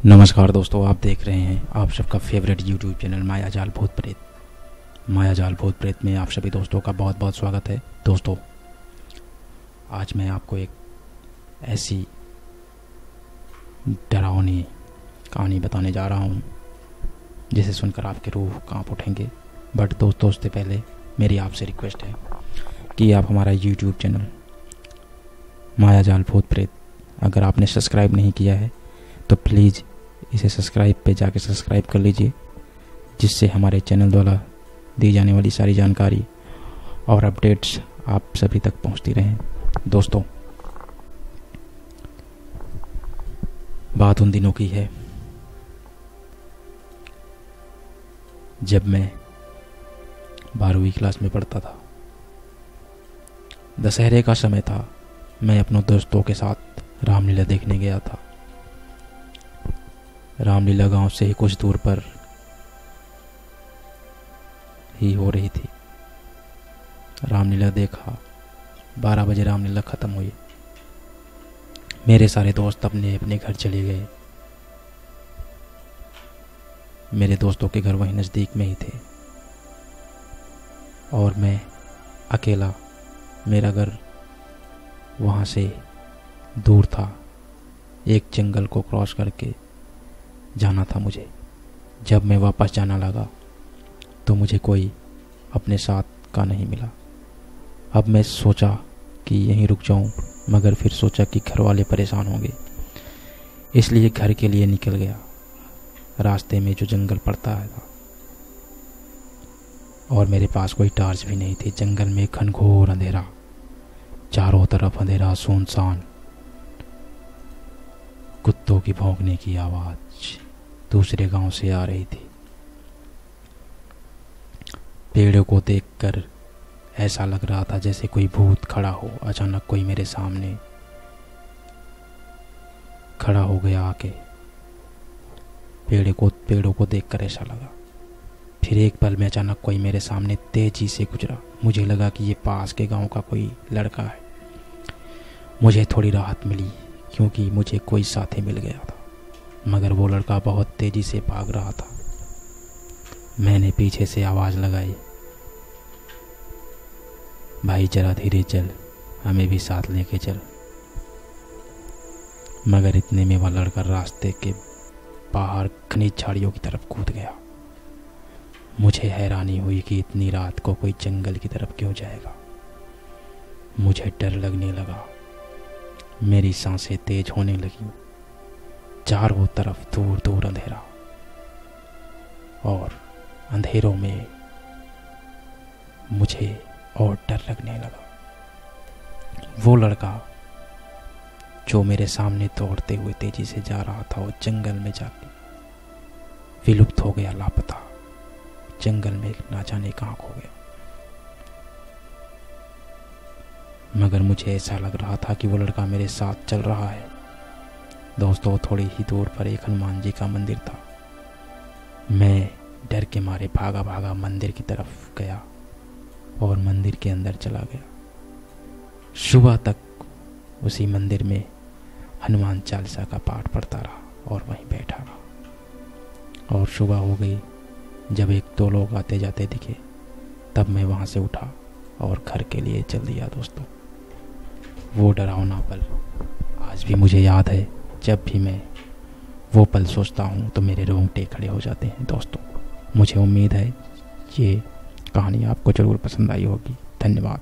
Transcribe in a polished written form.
नमस्कार दोस्तों, आप देख रहे हैं आप सबका फेवरेट यूट्यूब चैनल मायाजाल भूत प्रेत। मायाजाल भूत प्रेत में आप सभी दोस्तों का बहुत बहुत स्वागत है। दोस्तों, आज मैं आपको एक ऐसी डरावनी कहानी बताने जा रहा हूँ जिसे सुनकर आपके रूह कांप उठेंगे। बट दोस्तों, उससे पहले मेरी आपसे रिक्वेस्ट है कि आप हमारा यूट्यूब चैनल मायाजाल भूत प्रेत अगर आपने सब्सक्राइब नहीं किया है तो प्लीज़ इसे सब्सक्राइब पे जाके सब्सक्राइब कर लीजिए, जिससे हमारे चैनल द्वारा दी जाने वाली सारी जानकारी और अपडेट्स आप सभी तक पहुंचती रहें। दोस्तों, बात उन दिनों की है जब मैं 12वीं क्लास में पढ़ता था। दशहरे का समय था। मैं अपने दोस्तों के साथ रामलीला देखने गया था। रामलीला गांव से ही कुछ दूर पर ही हो रही थी। रामलीला देखा। 12 बजे रामलीला खत्म हुई। मेरे सारे दोस्त अपने अपने घर चले गए। मेरे दोस्तों के घर वहीं नज़दीक में ही थे और मैं अकेला, मेरा घर वहाँ से दूर था। एक जंगल को क्रॉस करके जाना था मुझे। जब मैं वापस जाना लगा तो मुझे कोई अपने साथ का नहीं मिला। अब मैं सोचा कि यहीं रुक जाऊं, मगर फिर सोचा कि घर वाले परेशान होंगे, इसलिए घर के लिए निकल गया। रास्ते में जो जंगल पड़ता है और मेरे पास कोई टॉर्च भी नहीं थी। जंगल में घनघोर अंधेरा, चारों तरफ अंधेरा, सुनसान। कुत्तों की भौंकने की आवाज दूसरे गांव से आ रही थी। पेड़ों को देखकर ऐसा लग रहा था जैसे कोई भूत खड़ा हो। अचानक कोई मेरे सामने खड़ा हो गया आके। पेड़ों को देखकर ऐसा लगा। फिर एक पल में अचानक कोई मेरे सामने तेजी से गुजरा। मुझे लगा कि ये पास के गांव का कोई लड़का है। मुझे थोड़ी राहत मिली क्योंकि मुझे कोई साथी मिल गया था, मगर वो लड़का बहुत तेजी से भाग रहा था। मैंने पीछे से आवाज लगाई, भाई जरा धीरे चल, हमें भी साथ लेके चल। मगर इतने में वह लड़का रास्ते के बाहर घनी झाड़ियों की तरफ कूद गया। मुझे हैरानी हुई कि इतनी रात को कोई जंगल की तरफ क्यों जाएगा। मुझे डर लगने लगा। मेरी सांसें तेज होने लगी। चारों तरफ दूर दूर अंधेरा और अंधेरों में मुझे और डर लगने लगा। वो लड़का जो मेरे सामने दौड़ते हुए तेजी से जा रहा था, वो जंगल में जाके विलुप्त हो गया, लापता। जंगल में ना जाने कहाँ खो गया। मगर मुझे ऐसा लग रहा था कि वो लड़का मेरे साथ चल रहा है। दोस्तों, थोड़ी ही दूर पर एक हनुमान जी का मंदिर था। मैं डर के मारे भागा भागा मंदिर की तरफ गया और मंदिर के अंदर चला गया। सुबह तक उसी मंदिर में हनुमान चालीसा का पाठ पढ़ता रहा और वहीं बैठा रहा। और सुबह हो गई। जब एक दो लोग आते जाते दिखे, तब मैं वहाँ से उठा और घर के लिए चल दिया। दोस्तों, वो डरावना पल आज भी मुझे याद है। जब भी मैं वो पल सोचता हूँ तो मेरे रोंगटे खड़े हो जाते हैं। दोस्तों, मुझे उम्मीद है ये कहानी आपको ज़रूर पसंद आई होगी। धन्यवाद।